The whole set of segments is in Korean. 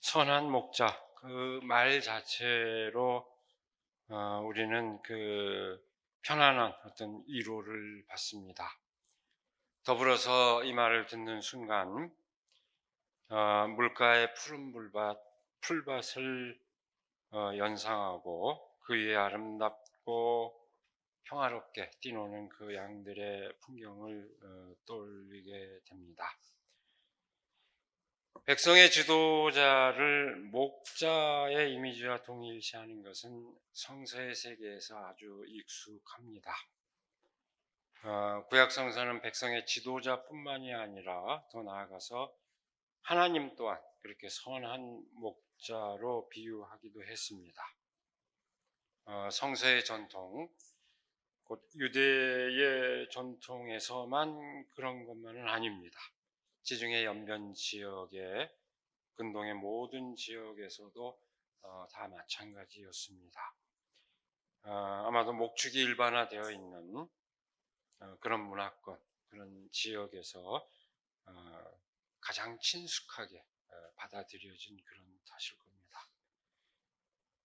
선한 목자 그 말 자체로 우리는 편안한 어떤 위로를 받습니다. 더불어서 이 말을 듣는 순간 물가의 푸른 풀밭을 연상하고 그 위에 아름답고 평화롭게 뛰노는 그 양들의 풍경을 떠올리게 됩니다. 백성의 지도자를 목자의 이미지와 동일시하는 것은 성서의 세계에서 아주 익숙합니다. 구약 성서는 백성의 지도자뿐만이 아니라 더 나아가서 하나님 또한 그렇게 선한 목자로 비유하기도 했습니다. 성서의 전통, 곧 유대의 전통에서만 그런 것만은 아닙니다. 지중해 연변 지역의 근동의 모든 지역에서도 다 마찬가지였습니다. 아마도 목축이 일반화되어 있는 그런 문화권, 그런 지역에서 가장 친숙하게 받아들여진 그런 탓일 겁니다.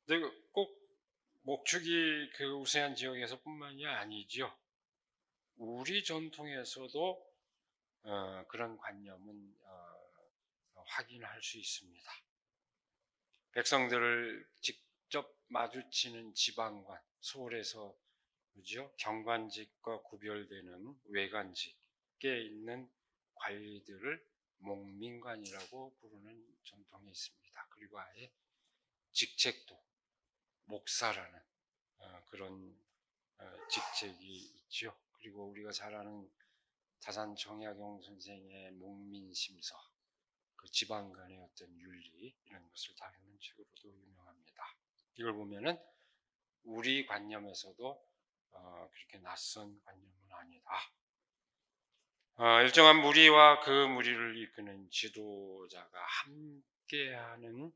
근데 꼭 목축이 그 우세한 지역에서뿐만이 아니죠. 우리 전통에서도 그런 관념은 확인할 수 있습니다. 백성들을 직접 마주치는 지방관, 서울에서 그죠? 경관직과 구별되는 외관직에 있는 관리들을 목민관이라고 부르는 전통이 있습니다. 그리고 아예 직책도 목사라는 그런 직책이 있죠. 그리고 우리가 잘 아는 다산 정약용 선생의 목민심서, 그 지방 간의 어떤 윤리 이런 것을 다루는 책으로도 유명합니다. 이걸 보면은 우리 관념에서도 그렇게 낯선 관념은 아니다. 일정한 무리와 그 무리를 이끄는 지도자가 함께하는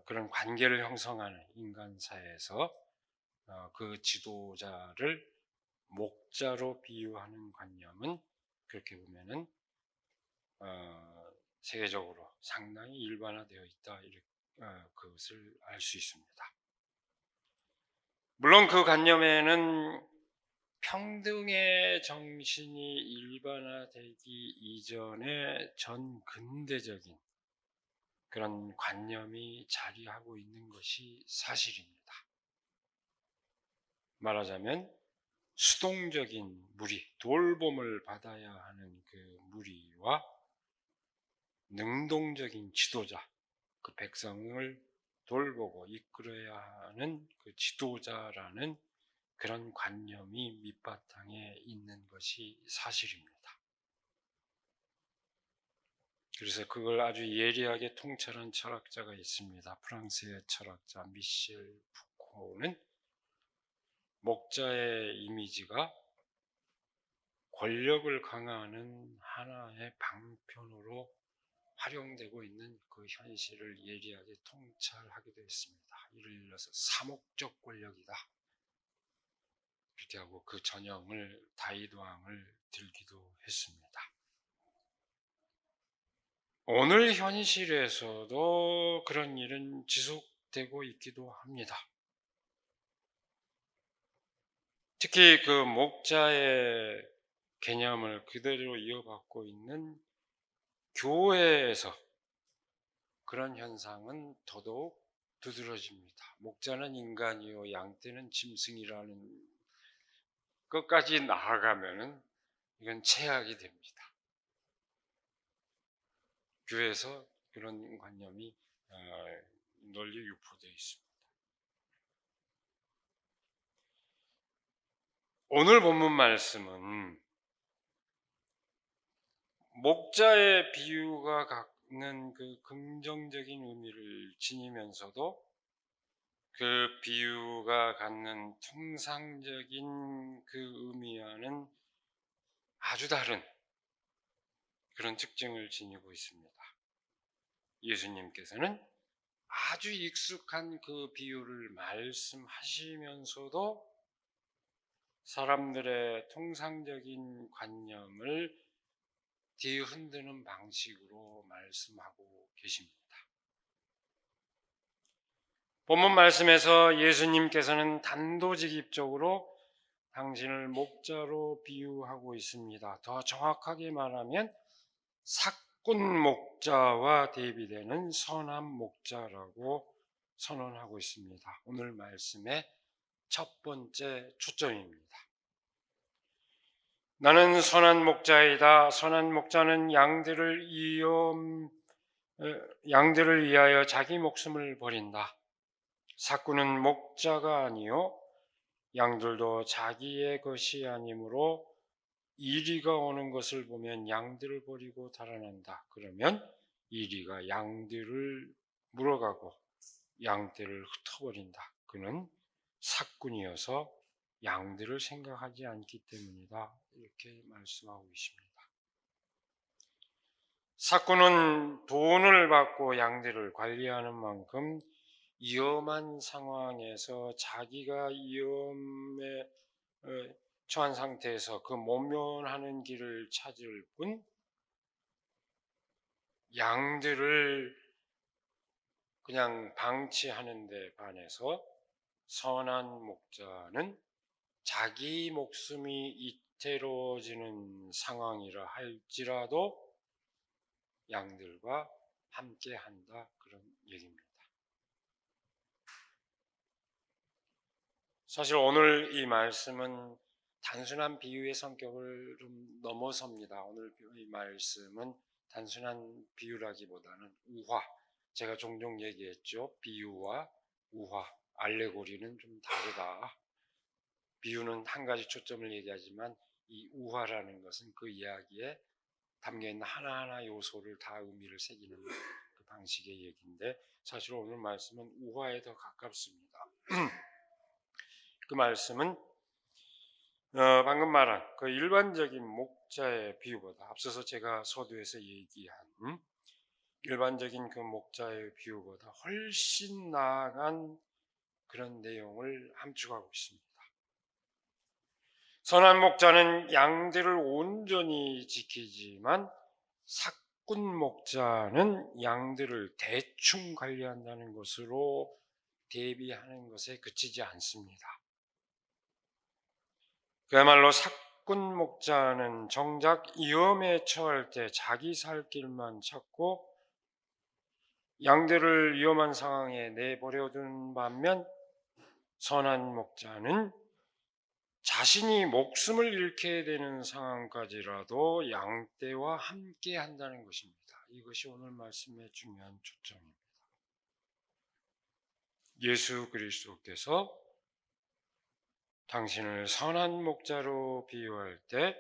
그런 관계를 형성하는 인간사에서 그 지도자를 목자로 비유하는 관념은 그렇게 보면은 세계적으로 상당히 일반화되어 있다. 그것을 알 수 있습니다. 물론 그 관념에는 평등의 정신이 일반화되기 이전의 전 근대적인 그런 관념이 자리하고 있는 것이 사실입니다. 말하자면 수동적인 무리, 돌봄을 받아야 하는 그 무리와 능동적인 지도자, 그 백성을 돌보고 이끌어야 하는 그 지도자라는 그런 관념이 밑바탕에 있는 것이 사실입니다. 그래서 그걸 아주 예리하게 통찰한 철학자가 있습니다. 프랑스의 철학자 미셸 푸코는 목자의 이미지가 권력을 강화하는 하나의 방편으로 활용되고 있는 그 현실을 예리하게 통찰하기도 했습니다. 이를 일러서 사목적 권력이다. 그렇게 하고 그 전형을 다이도항을 들기도 했습니다. 오늘 현실에서도 그런 일은 지속되고 있기도 합니다. 특히 그 목자의 개념을 그대로 이어받고 있는 교회에서 그런 현상은 더더욱 두드러집니다. 목자는 인간이요 양떼는 짐승이라는 것까지 나아가면은 이건 최악이 됩니다. 교회에서 그런 관념이 널리 유포되어 있습니다. 오늘 본문 말씀은 목자의 비유가 갖는 그 긍정적인 의미를 지니면서도 그 비유가 갖는 통상적인 그 의미와는 아주 다른 그런 특징을 지니고 있습니다. 예수님께서는 아주 익숙한 그 비유를 말씀하시면서도 사람들의 통상적인 관념을 뒤흔드는 방식으로 말씀하고 계십니다. 본문 말씀에서 예수님께서는 단도직입적으로 당신을 목자로 비유하고 있습니다. 더 정확하게 말하면 삭군 목자와 대비되는 선한 목자라고 선언하고 있습니다. 오늘 말씀의 첫 번째 초점입니다. 나는 선한 목자이다. 선한 목자는 양들을 위하여 자기 목숨을 버린다. 삭군은 목자가 아니요 양들도 자기의 것이 아니므로 이리가 오는 것을 보면 양들을 버리고 달아난다. 그러면 이리가 양들을 물어가고 양떼를 흩어버린다. 그는 삭군이어서 양들을 생각하지 않기 때문이다. 이렇게 말씀하고 있습니다. 삭군은 돈을 받고 양들을 관리하는 만큼 위험한 상황에서 자기가 위험에 처한 상태에서 그 모면하는 길을 찾을 뿐 양들을 그냥 방치하는 데 반해서 선한 목자는 자기 목숨이 이태로워지는 상황이라 할지라도 양들과 함께 한다. 그런 얘기입니다. 사실 오늘 이 말씀은 단순한 비유의 성격을 좀 넘어섭니다. 오늘 이 말씀은 단순한 비유라기보다는 우화, 제가 종종 얘기했죠. 비유와 우화, 알레고리는 좀 다르다. 비유는 한 가지 초점을 얘기하지만 이 우화라는 것은 그 이야기에 담겨있는 하나하나 요소를 다 의미를 새기는 그 방식의 얘기인데 사실 오늘 말씀은 우화에 더 가깝습니다. 그 말씀은 방금 말한 그 일반적인 목자의 비유보다 앞서서 제가 서두에서 얘기한 일반적인 그 목자의 비유보다 훨씬 나아간 그런 내용을 함축하고 있습니다. 선한 목자는 양들을 온전히 지키지만 삭군 목자는 양들을 대충 관리한다는 것으로 대비하는 것에 그치지 않습니다. 그야말로 삭군 목자는 정작 위험에 처할 때 자기 살 길만 찾고 양들을 위험한 상황에 내버려둔 반면 선한 목자는 자신이 목숨을 잃게 되는 상황까지라도 양떼와 함께 한다는 것입니다. 이것이 오늘 말씀의 중요한 초점입니다. 예수 그리스도께서 당신을 선한 목자로 비유할 때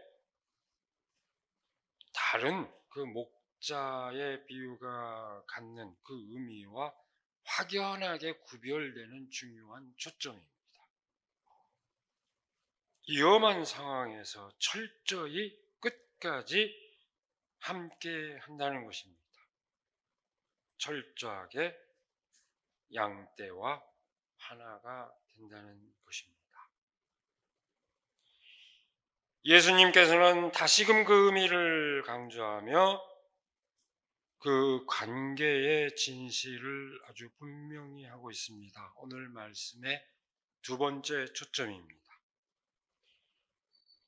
다른 그 목자의 비유가 갖는 그 의미와 확연하게 구별되는 중요한 초점입니다. 위험한 상황에서 철저히 끝까지 함께 한다는 것입니다. 철저하게 양떼와 하나가 된다는 것입니다. 예수님께서는 다시금 그 의미를 강조하며 그 관계의 진실을 아주 분명히 하고 있습니다. 오늘 말씀의 두 번째 초점입니다.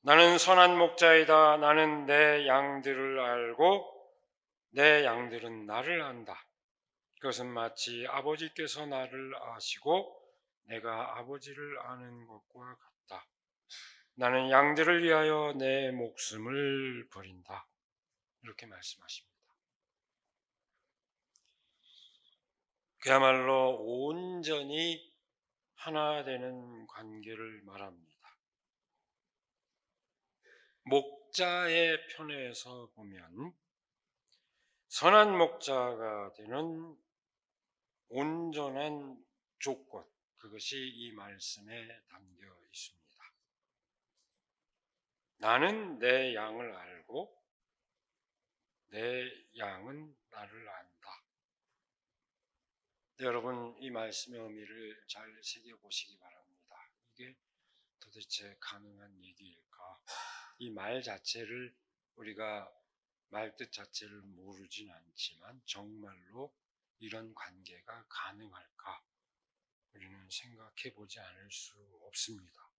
나는 선한 목자이다. 나는 내 양들을 알고 내 양들은 나를 안다. 그것은 마치 아버지께서 나를 아시고 내가 아버지를 아는 것과 같다. 나는 양들을 위하여 내 목숨을 버린다. 이렇게 말씀하십니다. 그야말로 온전히 하나 되는 관계를 말합니다. 목자의 편에서 보면 선한 목자가 되는 온전한 조건, 그것이 이 말씀에 담겨 있습니다. 나는 내 양을 알고 내 양은 나를 안다. 여러분, 이 말씀의 의미를 잘 새겨보시기 바랍니다. 이게 도대체 가능한 얘기일까? 이 말 자체를 우리가 말뜻 자체를 모르진 않지만 정말로 이런 관계가 가능할까? 우리는 생각해 보지 않을 수 없습니다.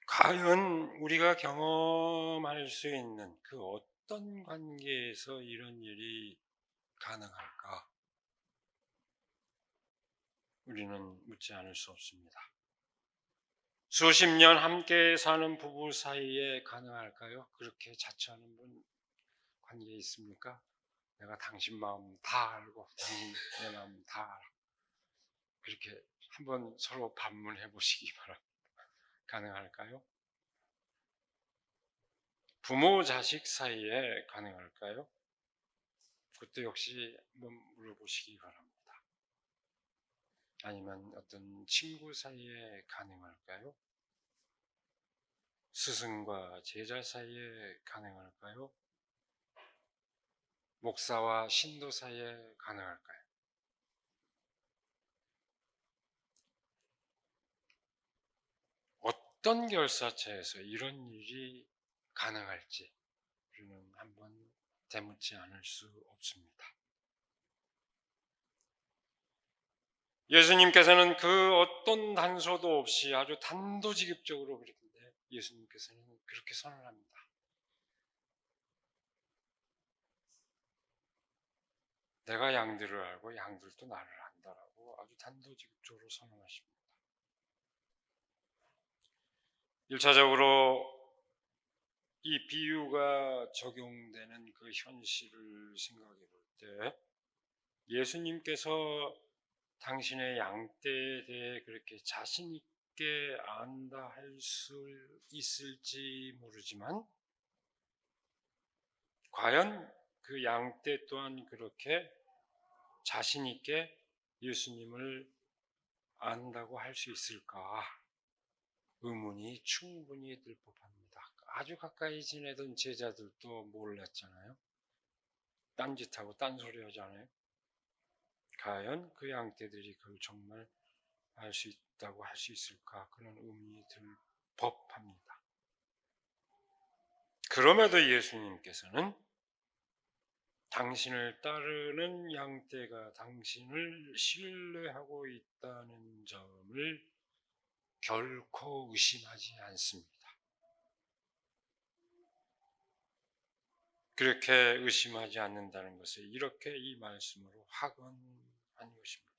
과연 우리가 경험할 수 있는 그 어떤 관계에서 이런 일이 가능할까? 우리는 묻지 않을 수 없습니다. 수십 년 함께 사는 부부 사이에 가능할까요? 그렇게 자처하는 분 관계에 있습니까? 내가 당신 마음 다 알고 당신 내 마음 다 알아. 그렇게 한번 서로 반문해 보시기 바랍니다. 가능할까요? 부모 자식 사이에 가능할까요? 그것도 역시 한번 물어보시기 바랍니다. 아니면 어떤 친구 사이에 가능할까요? 스승과 제자 사이에 가능할까요? 목사와 신도 사이에 가능할까요? 어떤 결사체에서 이런 일이 가능할지 우리는 한번 되묻지 않을 수 없습니다. 예수님께서는 그 어떤 단서도 없이 아주 단도직입적으로 그랬는데 예수님께서는 그렇게 선언합니다. 내가 양들을 알고 양들도 나를 안다라고 아주 단도직입적으로 선언하십니다. 1차적으로 이 비유가 적용되는 그 현실을 생각해 볼 때 예수님께서 당신의 양떼에 대해 그렇게 자신 있게 안다 할 수 있을지 모르지만 과연 그 양떼 또한 그렇게 자신 있게 예수님을 안다고 할 수 있을까? 의문이 충분히 들 법합니다. 아주 가까이 지내던 제자들도 몰랐잖아요. 딴짓하고 딴소리 하잖아요. 과연 그 양떼들이 그걸 정말 알 수 있다고 할 수 있을까? 그런 의문이 들 법합니다. 그럼에도 예수님께서는 당신을 따르는 양떼가 당신을 신뢰하고 있다는 점을 결코 의심하지 않습니다. 그렇게 의심하지 않는다는 것을 이렇게 이 말씀으로 확언한 것입니다.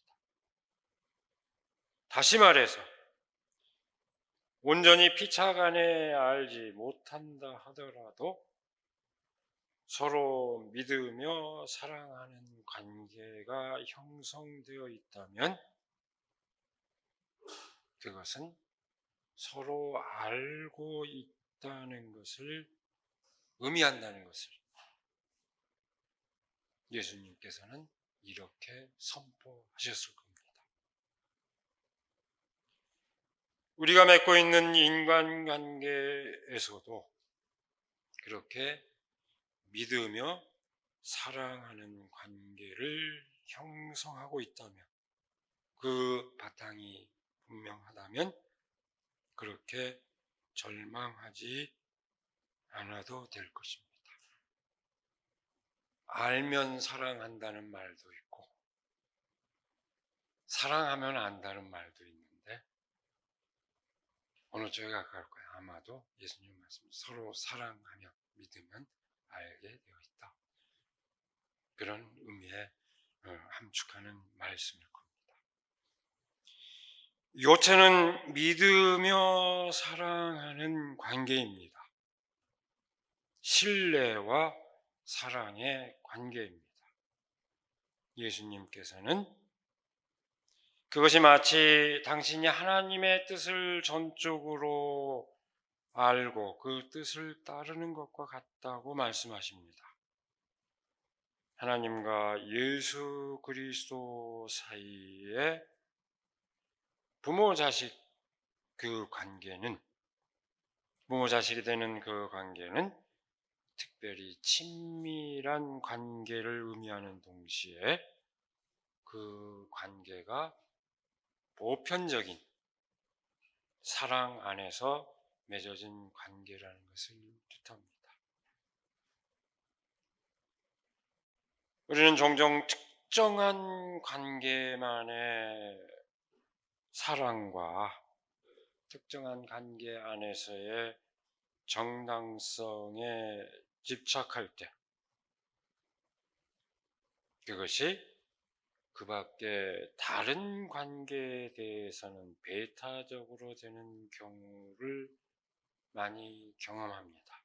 다시 말해서 온전히 피차간에 알지 못한다 하더라도 서로 믿으며 사랑하는 관계가 형성되어 있다면 그것은 서로 알고 있다는 것을 의미한다는 것을 예수님께서는 이렇게 선포하셨을 겁니다. 우리가 맺고 있는 인간관계에서도 그렇게 믿으며 사랑하는 관계를 형성하고 있다면 그 바탕이 분명하다면 그렇게 절망하지 않아도 될 것입니다. 알면 사랑한다는 말도 있고 사랑하면 안다는 말도 있는데 어느 쪽에 가까울까요? 아마도 예수님 말씀 서로 사랑하며 믿으면 알게 되어 있다. 그런 의미에 함축하는 말씀일 겁니다. 요체는 믿으며 사랑하는 관계입니다. 신뢰와 사랑의 관계입니다. 예수님께서는 그것이 마치 당신이 하나님의 뜻을 전적으로 알고 그 뜻을 따르는 것과 같다고 말씀하십니다. 하나님과 예수 그리스도 사이에 부모 자식 그 관계는 부모 자식이 되는 그 관계는 특별히 친밀한 관계를 의미하는 동시에 그 관계가 보편적인 사랑 안에서 맺어진 관계라는 것을 뜻합니다. 우리는 종종 특정한 관계만의 사랑과 특정한 관계 안에서의 정당성에 집착할 때 그것이 그 밖에 다른 관계에 대해서는 배타적으로 되는 경우를 많이 경험합니다.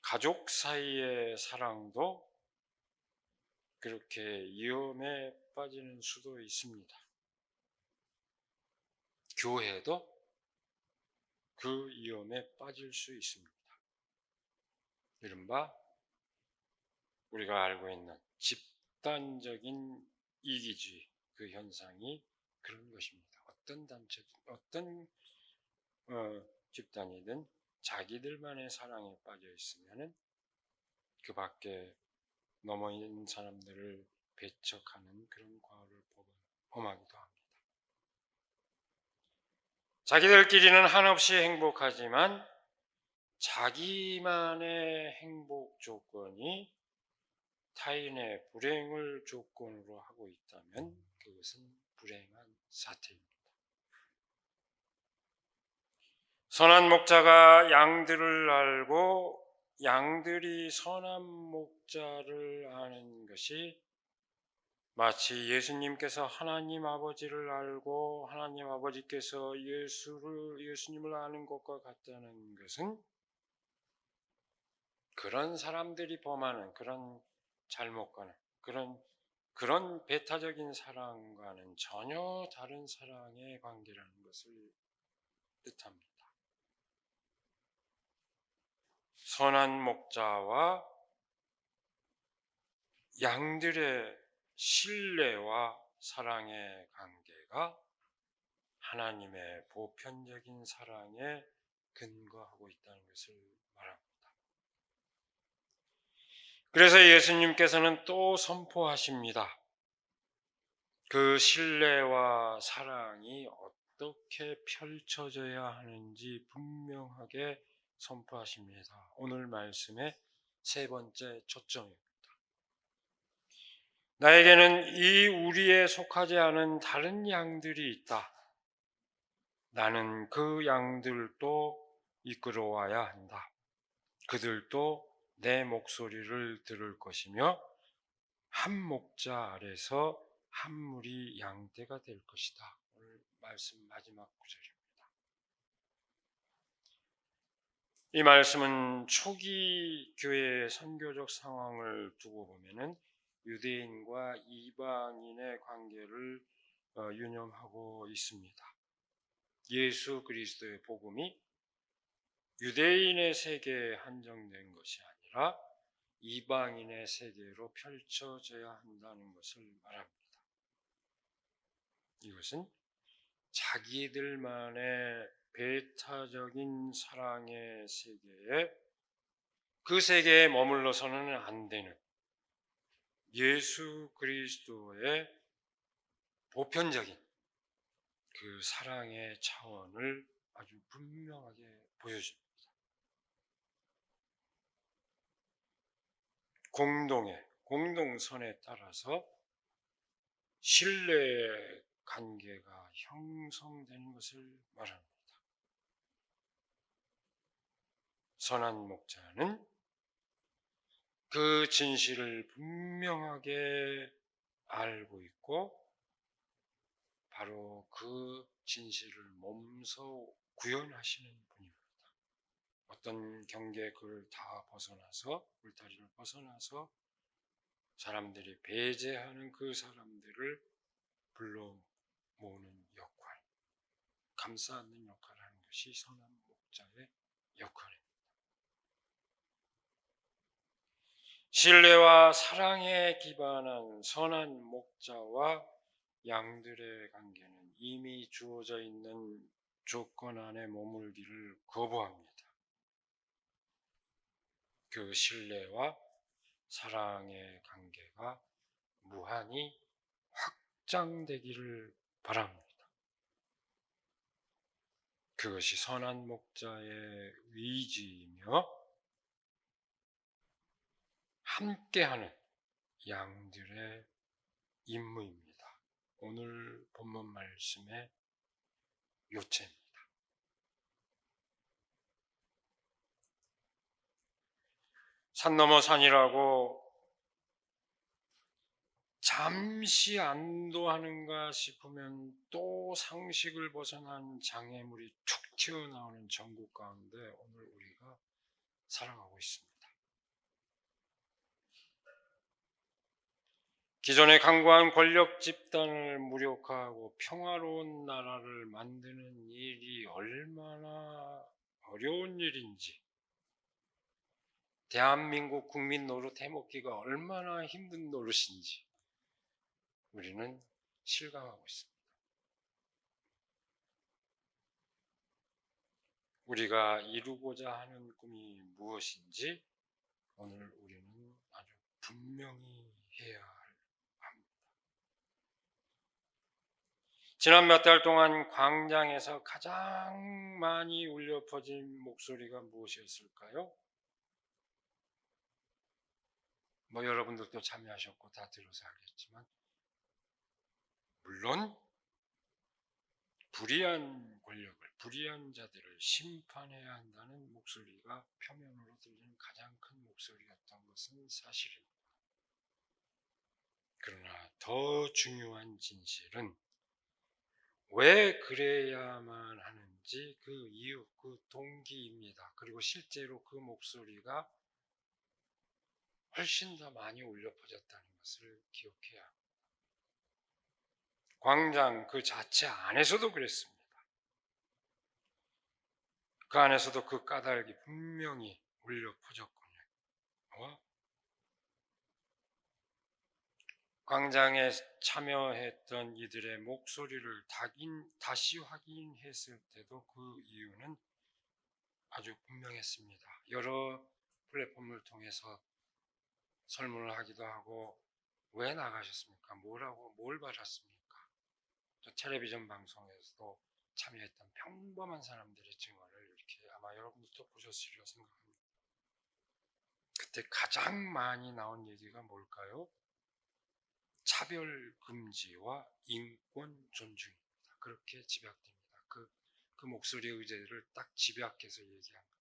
가족 사이의 사랑도 그렇게 위험에 빠지는 수도 있습니다. 교회도 그 위험에 빠질 수 있습니다. 이른바 우리가 알고 있는 집단적인 이기주의 그 현상이 그런 것입니다. 어떤 단체, 어떤 집단이든 자기들만의 사랑에 빠져 있으면은 그 밖에 넘어 있는 사람들을 배척하는 그런 과오를 범하기도 합니다. 자기들끼리는 한없이 행복하지만 자기만의 행복 조건이 타인의 불행을 조건으로 하고 있다면 그것은 불행한 사태입니다. 선한 목자가 양들을 알고 양들이 선한 목자를 아는 것이 마치 예수님께서 하나님 아버지를 알고 하나님 아버지께서 예수님을 아는 것과 같다는 것은 그런 사람들이 범하는 그런 잘못과는 그런 배타적인 사랑과는 전혀 다른 사랑의 관계라는 것을 뜻합니다. 선한 목자와 양들의 신뢰와 사랑의 관계가 하나님의 보편적인 사랑에 근거하고 있다는 것을 말합니다. 그래서 예수님께서는 또 선포하십니다. 그 신뢰와 사랑이 어떻게 펼쳐져야 하는지 분명하게 선포하십니다. 오늘 말씀의 세 번째 초점입니다. 나에게는 이 우리에 속하지 않은 다른 양들이 있다. 나는 그 양들도 이끌어와야 한다. 그들도 내 목소리를 들을 것이며 한 목자 아래서 한 무리 양떼가 될 것이다. 오늘 말씀 마지막 구절입니다. 이 말씀은 초기 교회의 선교적 상황을 두고 보면은 유대인과 이방인의 관계를 유념하고 있습니다. 예수 그리스도의 복음이 유대인의 세계에 한정된 것이 아니라 이방인의 세계로 펼쳐져야 한다는 것을 말합니다. 이것은 자기들만의 배타적인 사랑의 세계에 그 세계에 머물러서는 안 되는 예수 그리스도의 보편적인 그 사랑의 차원을 아주 분명하게 보여줍니다. 공동선에 따라서 신뢰의 관계가 형성되는 것을 말합니다. 선한 목자는 그 진실을 분명하게 알고 있고 바로 그 진실을 몸소 구현하시는 분입니다. 어떤 경계를 다 벗어나서 울타리를 벗어나서 사람들이 배제하는 그 사람들을 불러 모으는 역할, 감싸 안는 역할을 하는 것이 선한 목자의 역할입니다. 신뢰와 사랑에 기반한 선한 목자와 양들의 관계는 이미 주어져 있는 조건 안에 머물기를 거부합니다. 그 신뢰와 사랑의 관계가 무한히 확장되기를 바랍니다. 그것이 선한 목자의 의지이며 함께하는 양들의 임무입니다. 오늘 본문 말씀의 요체입니다. 산 넘어 산이라고 잠시 안도하는가 싶으면 또 상식을 벗어난 장애물이 툭 튀어나오는 전국 가운데 오늘 우리가 살아가고 있습니다. 기존의 강고한 권력 집단을 무력화하고 평화로운 나라를 만드는 일이 얼마나 어려운 일인지, 대한민국 국민 노릇 해먹기가 얼마나 힘든 노릇인지 우리는 실감하고 있습니다. 우리가 이루고자 하는 꿈이 무엇인지 오늘 우리는 아주 분명히 해야 합니다. 지난 몇 달 동안 광장에서 가장 많이 울려 퍼진 목소리가 무엇이었을까요? 여러분들도 참여하셨고 다 들어서 알겠지만, 물론 불의한 권력을, 불의한 자들을 심판해야 한다는 목소리가 표면으로 들리는 가장 큰 목소리였던 것은 사실입니다. 그러나 더 중요한 진실은 왜 그래야만 하는지 그 이유, 그 동기입니다. 그리고 실제로 그 목소리가 훨씬 더 많이 울려 퍼졌다는 것을 기억해야 합니다. 광장 그 자체 안에서도 그랬습니다. 그 안에서도 그 까닭이 분명히 울려 퍼졌군요. 광장에 참여했던 이들의 목소리를 다시 확인했을 때도 그 이유는 아주 분명했습니다. 여러 플랫폼을 통해서 설문을 하기도 하고, 왜 나가셨습니까? 뭘 받았습니까? 또 텔레비전 방송에서도 참여했던 평범한 사람들의 증언을 이렇게 아마 여러분들도 보셨으리라 생각합니다. 그때 가장 많이 나온 얘기가 뭘까요? 차별 금지와 인권 존중입니다. 그렇게 집약됩니다. 그 목소리의 의제를 딱 집약해서 얘기한 거예요.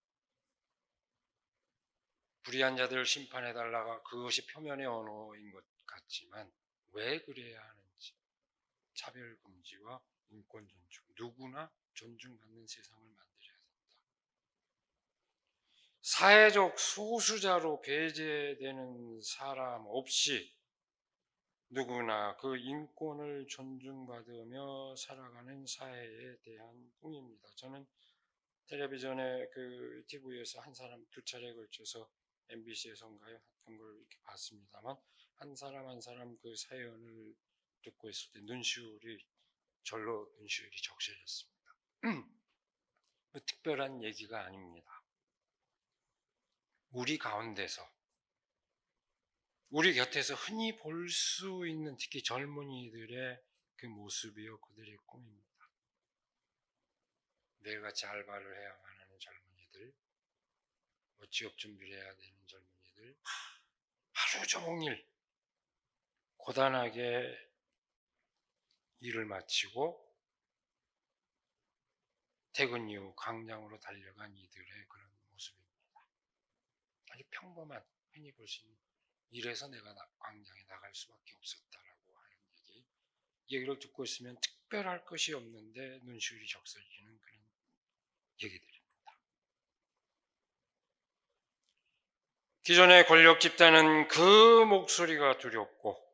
불의한 자들을 심판해달라가 그것이 표면의 언어인 것 같지만 왜 그래야 하는지, 차별 금지와 인권 존중, 누구나 존중받는 세상을 만들어야 된다. 사회적 소수자로 배제되는 사람 없이 누구나 그 인권을 존중받으며 살아가는 사회에 대한 꿈입니다. 저는 텔레비전에 그 TV에서 한 사람 두 차례에 걸쳐서 MBC에서인가요? 했던 걸 이렇게 봤습니다만, 한 사람 한 사람 그 사연을 듣고 있을 때 절로 눈시울이 적셔졌습니다. 특별한 얘기가 아닙니다. 우리 가운데서, 우리 곁에서 흔히 볼 수 있는 특히 젊은이들의 그 모습이요, 그들의 꿈입니다. 매일같이 알바를 해야만 하는 젊은이들, 취업 준비를 해야 되는 젊은이들, 하루 종일 고단하게 일을 마치고 퇴근 이후 광장으로 달려간 이들의 그런 모습입니다. 아주 평범한, 흔히 볼 수 있는, 이래서 내가 광장에 나갈 수밖에 없었다라고 하는 얘기를 듣고 있으면 특별할 것이 없는데 눈시울이 적셔지는 그런 얘기들입니다. 기존의 권력 집단은 그 목소리가 두렵고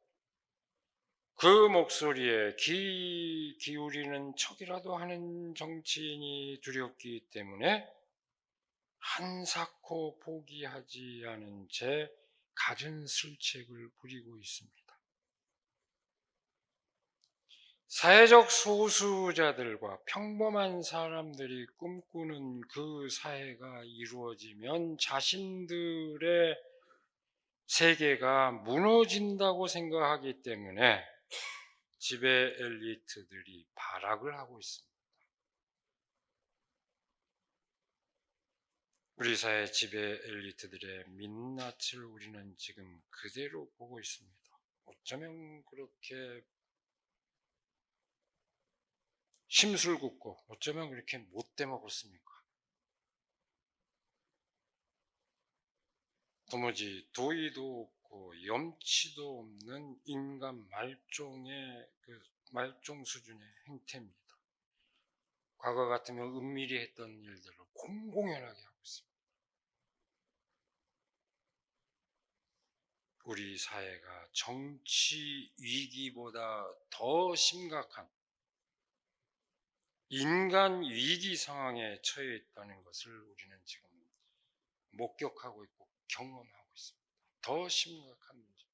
그 목소리에 귀 기울이는 척이라도 하는 정치인이 두렵기 때문에 한사코 포기하지 않은 채 갖은 슬책을 부리고 있습니다. 사회적 소수자들과 평범한 사람들이 꿈꾸는 그 사회가 이루어지면 자신들의 세계가 무너진다고 생각하기 때문에 지배 엘리트들이 발악을 하고 있습니다. 우리 사회 지배 엘리트들의 민낯을 우리는 지금 그대로 보고 있습니다. 어쩌면 그렇게 심술궂고 어쩌면 그렇게 못돼 먹었습니까? 도무지 도의도 없고 염치도 없는 인간 말종의 말종 수준의 행태입니다. 과거 같으면 은밀히 했던 일들을 공공연하게 하고 있습니다. 우리 사회가 정치 위기보다 더 심각한 인간 위기 상황에 처해 있다는 것을 우리는 지금 목격하고 있고 경험하고 있습니다. 더 심각한 문제.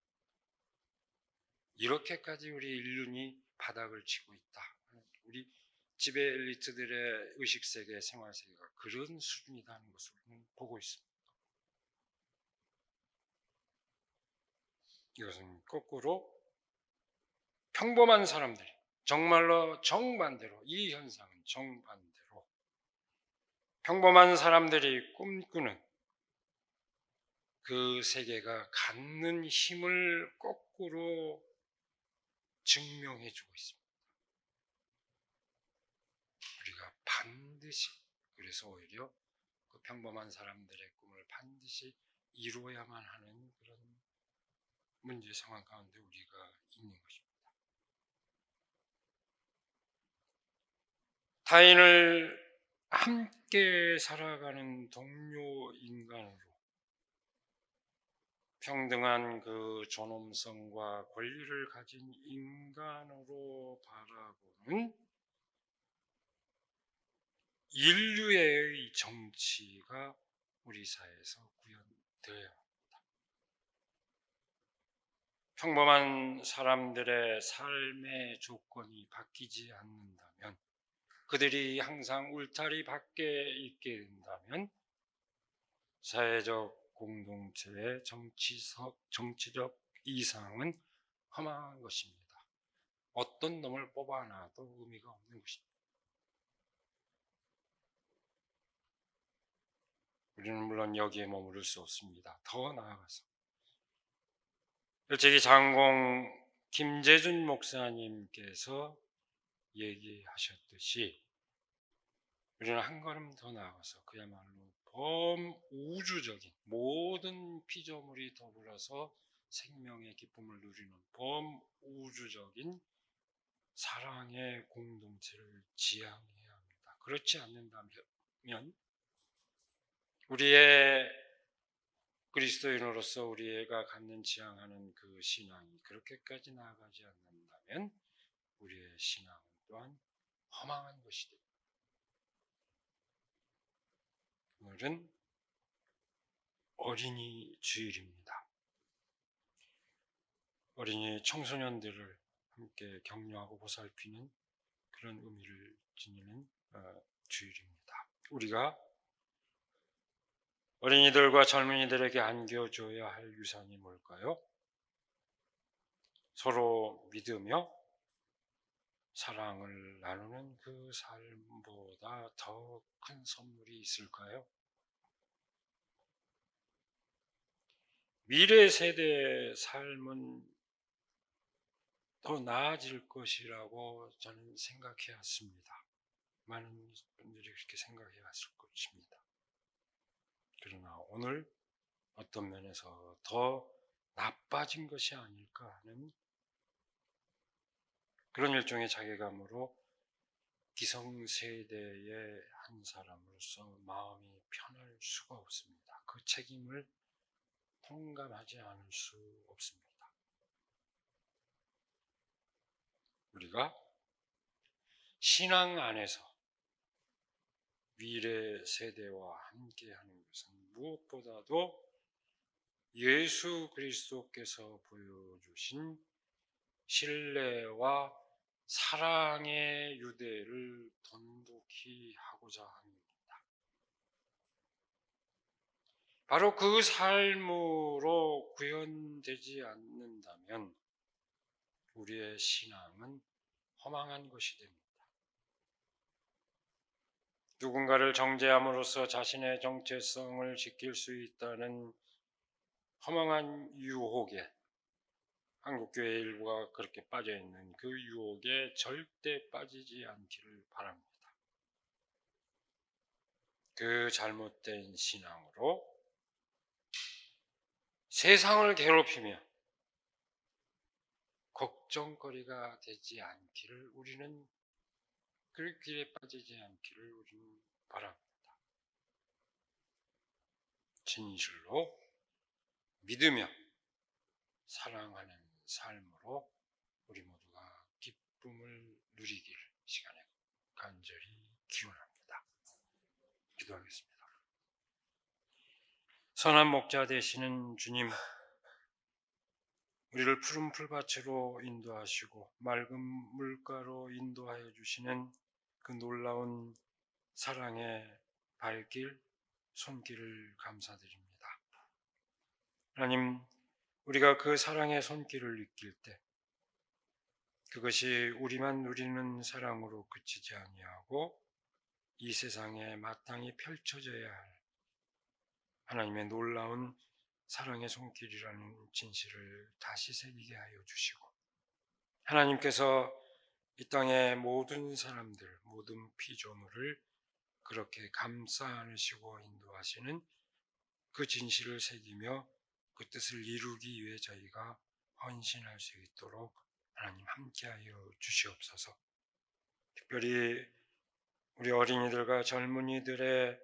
이렇게까지 우리 인륜이 바닥을 치고 있다. 우리 지배 엘리트들의 의식세계, 생활세계가 그런 수준이라는 것을 우리는 보고 있습니다. 이것은 거꾸로 평범한 사람들이 정말로 정반대로, 이 현상은 정반대로 평범한 사람들이 꿈꾸는 그 세계가 갖는 힘을 거꾸로 증명해 주고 있습니다. 우리가 반드시, 그래서 오히려 그 평범한 사람들의 꿈을 반드시 이루어야만 하는 그런 문제 상황 가운데 우리가 있는 것입니다. 타인을 함께 살아가는 동료 인간으로 평등한 그 존엄성과 권리를 가진 인간으로 바라보는 인류의 정치가 우리 사회에서 구현되어야 합니다. 평범한 사람들의 삶의 조건이 바뀌지 않는다면, 그들이 항상 울타리 밖에 있게 된다면 사회적 공동체의 정치적 이상은 허망한 것입니다. 어떤 놈을 뽑아놔도 의미가 없는 것입니다. 우리는 물론 여기에 머무를 수 없습니다. 더 나아가서 일찍이 장공 김재준 목사님께서 얘기하셨듯이 우리는 한 걸음 더 나아가서 그야말로 범우주적인 모든 피조물이 더불어서 생명의 기쁨을 누리는 범우주적인 사랑의 공동체를 지향해야 합니다. 그렇지 않는다면 우리의 그리스도인으로서 우리가 갖는 지향하는 그 신앙이 그렇게까지 나아가지 않는다면 우리의 신앙 또한 허망한 것이 됩니다. 오늘은 어린이 주일입니다. 어린이 청소년들을 함께 격려하고 보살피는 그런 의미를 지니는 주일입니다. 우리가 어린이들과 젊은이들에게 안겨줘야 할 유산이 뭘까요? 서로 믿으며 사랑을 나누는 그 삶보다 더 큰 선물이 있을까요? 미래 세대의 삶은 더 나아질 것이라고 저는 생각해 왔습니다. 많은 분들이 그렇게 생각해 왔을 것입니다. 그러나 오늘 어떤 면에서 더 나빠진 것이 아닐까 하는 그런 일종의 자괴감으로 기성세대의 한 사람으로서 마음이 편할 수가 없습니다. 그 책임을 통감하지 않을 수 없습니다. 우리가 신앙 안에서 미래 세대와 함께하는 것은 무엇보다도 예수 그리스도께서 보여주신 신뢰와 사랑의 유대를 돈독히 하고자 합니다. 바로 그 삶으로 구현되지 않는다면 우리의 신앙은 허망한 것이 됩니다. 누군가를 정죄함으로써 자신의 정체성을 지킬 수 있다는 허망한 유혹에, 한국교회 일부가 그렇게 빠져있는 그 유혹에 절대 빠지지 않기를 바랍니다. 그 잘못된 신앙으로 세상을 괴롭히며 걱정거리가 되지 않기를, 우리는 그 길에 빠지지 않기를 우리는 바랍니다. 진실로 믿으며 사랑하는 삶으로 우리 모두가 기쁨을 누리길 시간에 간절히 기원합니다. 기도하겠습니다. 선한 목자 되시는 주님, 우리를 푸른 풀밭으로 인도하시고 맑은 물가로 인도하여 주시는 그 놀라운 사랑의 발길, 손길을 감사드립니다. 하나님, 우리가 그 사랑의 손길을 느낄 때 그것이 우리만 누리는 사랑으로 그치지 아니하고 이 세상에 마땅히 펼쳐져야 할 하나님의 놀라운 사랑의 손길이라는 진실을 다시 새기게 하여 주시고, 하나님께서 이 땅의 모든 사람들, 모든 피조물을 그렇게 감싸 안으시고 인도하시는 그 진실을 새기며 그 뜻을 이루기 위해 저희가 헌신할 수 있도록 하나님 함께하여 주시옵소서. 특별히 우리 어린이들과 젊은이들의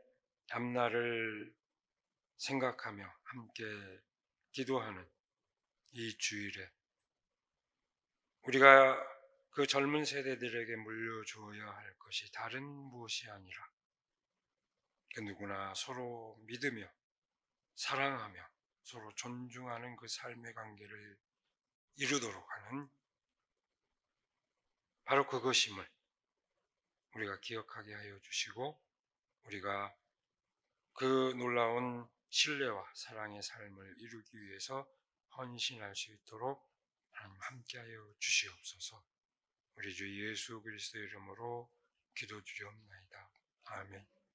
앞날을 생각하며 함께 기도하는 이 주일에 우리가 그 젊은 세대들에게 물려주어야 할 것이 다른 무엇이 아니라 그 누구나 서로 믿으며 사랑하며 서로 존중하는 그 삶의 관계를 이루도록 하는 바로 그것임을 우리가 기억하게 하여 주시고, 우리가 그 놀라운 신뢰와 사랑의 삶을 이루기 위해서 헌신할 수 있도록 하나님 함께하여 주시옵소서. 우리 주 예수 그리스도의 이름으로 기도드리옵나이다. 아멘.